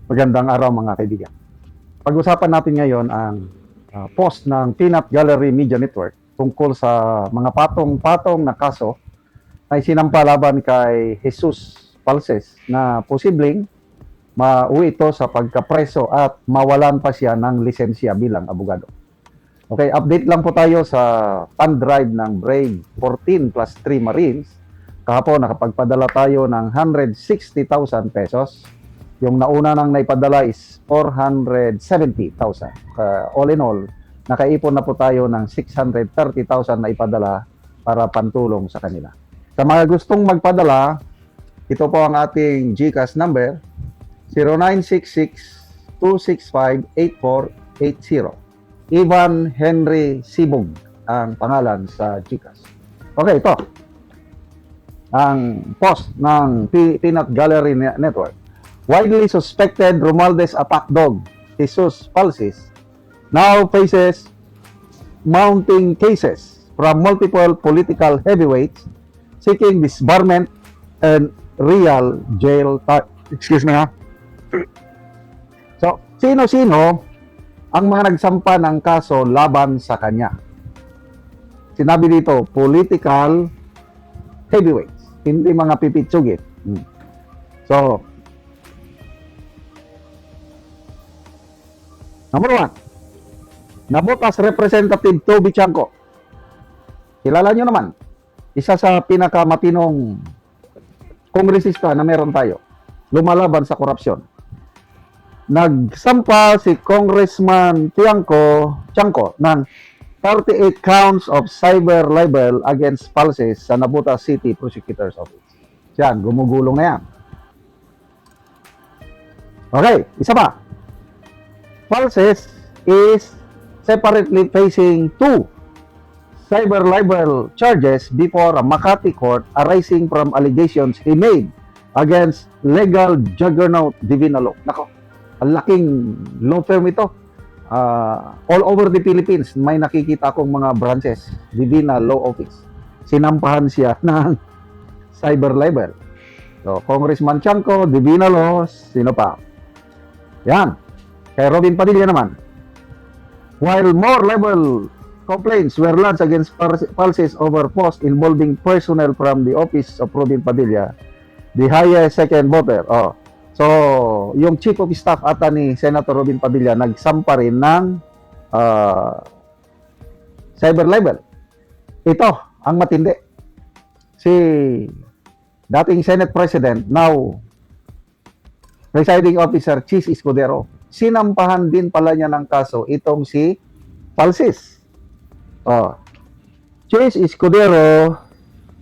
Magandang araw mga kaibigan. Pag-usapan natin ngayon ang post ng Peanut Gallery Media Network tungkol sa mga patong-patong na kaso na sinampalaban kay Jesus Palces na posibleng mauwi ito sa pagkapreso at mawalan pa siya ng lisensya bilang abogado. Okay, update lang po tayo sa fund drive ng Brave 14 plus 3 Marines. Kahapon nakapagpadala tayo ng 160,000 pesos. Yung nauna nang naipadala is 470,000. All in all, nakaipon na po tayo ng 630,000 na ipadala para pantulong sa kanila. Sa mga gustong magpadala, ito po ang ating GCash number, 0966-265-8480. Ivan Henry Sibog ang pangalan sa GCash. Okay, ito. Ang post ng Peanut Gallery Network. Widely suspected Romualdez attack dog, Jesus Palces, now faces mounting cases from multiple political heavyweights seeking disbarment and real jail time. Excuse me ha. So, sino-sino ang mga nagsampa ng kaso laban sa kanya? Sinabi dito, political heavyweights, hindi mga pipitsugit. So, number 1, nabotas Representative Toby Chanco. Kilala nyo naman, isa sa pinakamatinong kongresista na meron tayo, lumalaban sa korupsyon. Nagsampa si Congressman Chanco ng 38 counts of cyber libel against Palces sa Nabotas City Prosecutor's Office. Yan, gumugulong na yan. Okay, isa pa. Palces is separately facing 2 cyber libel charges before a Makati court arising from allegations he made against legal juggernaut Divina Law. Nako, ang laking law firm ito. All over the Philippines, may nakikita akong mga branches, Divina Law Office. Sinampahan siya ng cyber libel. So, Congressman Chanco, Divina Law, sino pa? Yan. Kay Robin Padilla naman, while more libel complaints were lodged against Palces over posts involving personnel from the office of Robin Padilla, the highest second voter. So, yung chief of staff ata ni Senator Robin Padilla nagsampa rin ng cyber libel. Ito ang matindi. Si dating Senate President, now presiding officer Chis Escudero, sinampahan din pala niya ng kaso itong si Palces. Chis Escudero,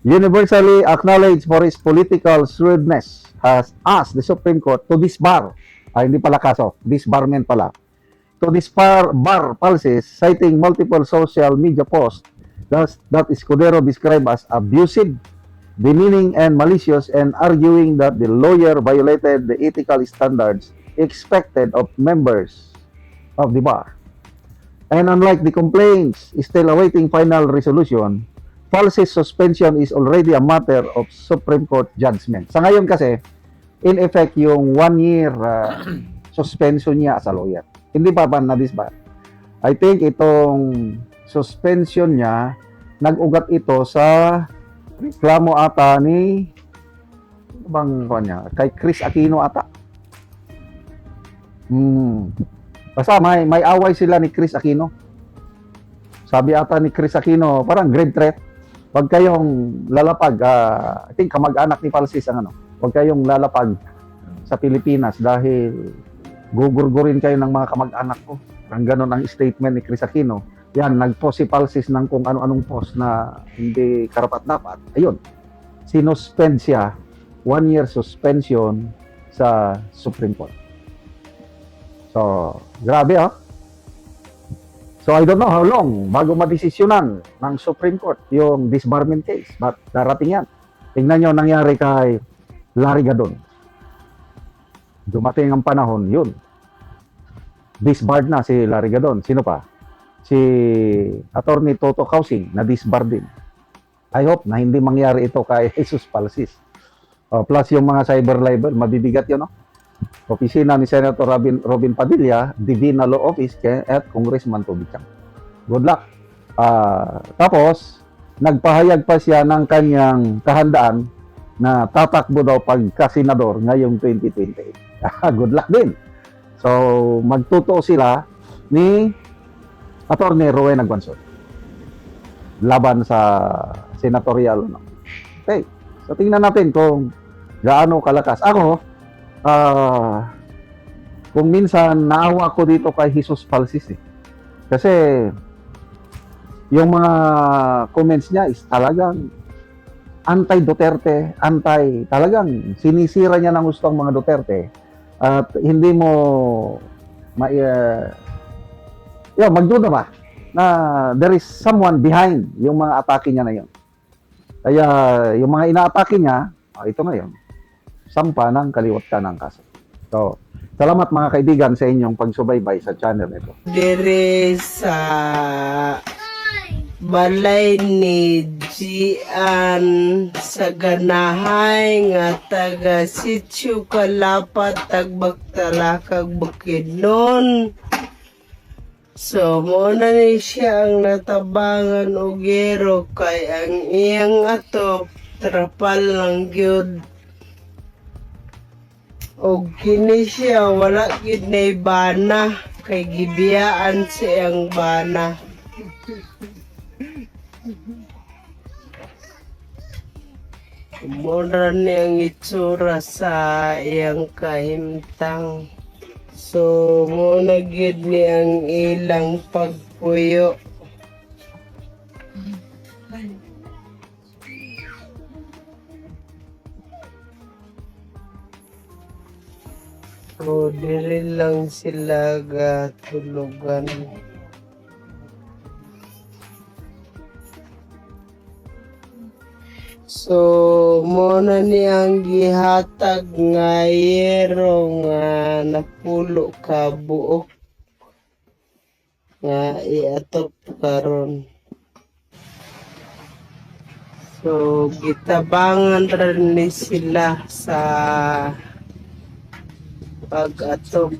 universally acknowledged for his political shrewdness, has asked the Supreme Court to disbar, hindi pala kaso, disbarment pala, to disbar Palces, citing multiple social media posts that Escudero described as abusive, demeaning, and malicious, and arguing that the lawyer violated the ethical standards expected of members of the bar. And unlike the complaints still awaiting final resolution, Palces' suspension is already a matter of Supreme Court judgment. Sa ngayon kasi, in effect, yung 1 year suspension niya as a lawyer. Hindi pa na-disbar. I think itong suspension niya, nag-ugat ito sa reklamo ata ni kay Chris Aquino ata. Basta may away sila ni Chris Aquino. Sabi ata ni Chris Aquino, parang grave threat. Huwag kayong lalapag, I think kamag-anak ni Palces ang huwag kayong lalapag sa Pilipinas dahil gugurgurin kayo ng mga kamag-anak ko. Ang ganon ang statement ni Chris Aquino. Yan, nag-post si Palces ng kung ano-anong post na hindi karapat-dapat. Ayun, sinuspend siya, 1 year suspension sa Supreme Court. So, grabe So, I don't know how long bago madesisyonan ng Supreme Court yung disbarment case. But darating yan. Tingnan nyo nangyari kay Larry Gadon. Dumating ang panahon, yun. Disbarred na si Larry Gadon. Sino pa? Si Attorney Toto Causing na disbarred din. I hope na hindi mangyari ito kay Jesus Palces. Plus yung mga cyber libel, mabibigat yun, no? opisina ni Senator Robin Padilla, Divina Law Office, at Congressman Toby Chang. Good luck. Tapos, nagpahayag pa siya ng kanyang kahandaan na tatakbo daw pagka-senador ngayong 2028. Good luck din. So, magtutoo sila ni Atty. Rowena Guanzon laban sa senatorial. Okay. So, tingnan natin kung gaano kalakas. Ako, kung minsan naawa ko dito kay Jesus Palsis Kasi yung mga comments niya is talagang anti-Duterte, talagang sinisira niya ng gusto ang mga Duterte at hindi mo magduda ba na there is someone behind yung mga atake niya na yun. Kaya yung mga inaatake niya, ito ngayon, sampa ng kaliwat ka ng kaso. So, salamat mga kaibigan sa inyong pagsubaybay sa channel nito. Dire sa balay ni Gian sa ganahay nga taga Sitio Kalapat Tagbagtala kag Bukidnon. So muna ni siya ang natabangan og gero kay ang iyang atop trapal lang gyud. Og kini siya wala gid nay bana kay gibiyaan siyang bana. Mura niyang itsura sa iyang kahimtang. So, muna gid niyang ilang pagpuyo. So, dili lang sila gatulugan. So, muna niyang gihatag nga yero nga napulo ka buok nga iatop karon. So, gitabangan rin ni sila sa pag-atop.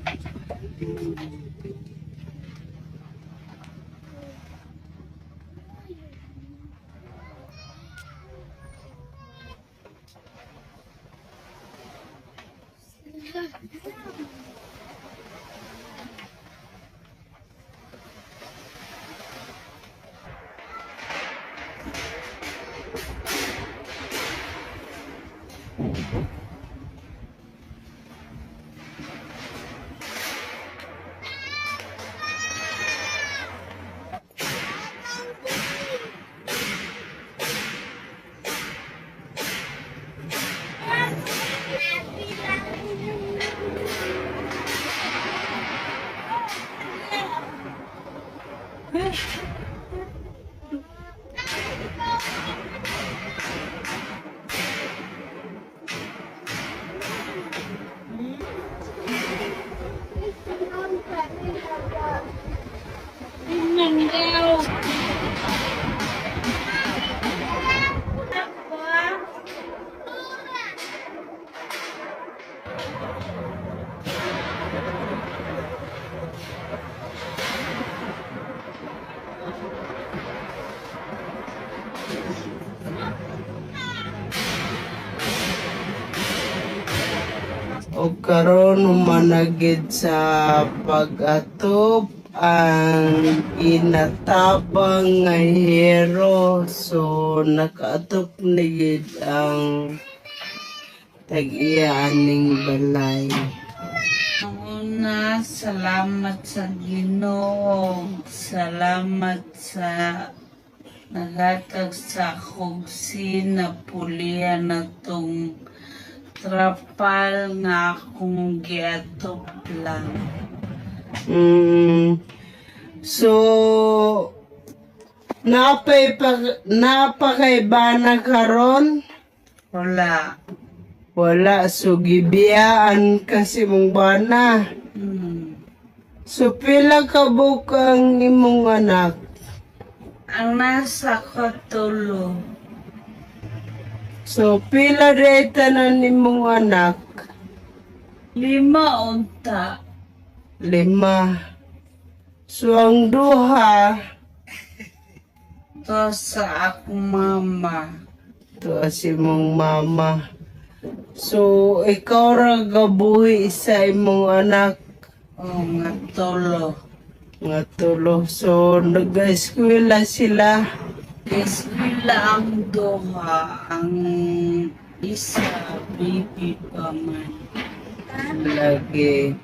O karon humanagid sa pag-atop ang inatabang nga hero. So nakaatop na gid ang tag-iya aning balay. Una, salamat sa Ginoo. Salamat sa nagatag sa kugsi na pulihan na tong trapal nga akong giatop lang. So napakaiba karon? Wala. Wala, so gibiyaan kasi mong bana. So pila ka bukang imong anak? Ang nasa katulo, So pila reta na nimong anak? 5 unta. 5. So ang duha To sa akong mama. to si mong mama. So ikaw ra gabuhi sa imong anak O nga tulo. nga tulo. So nag-eskwela sila. Eskwela ang duha. Ang isa, baby pa man. Lagi.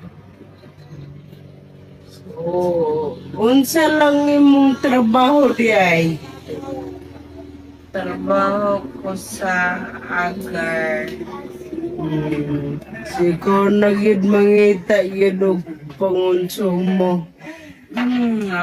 So, unsa lang imong trabaho di ay? Trabaho ko sa agar. Siguro nagid mangita yun og pangonsumo.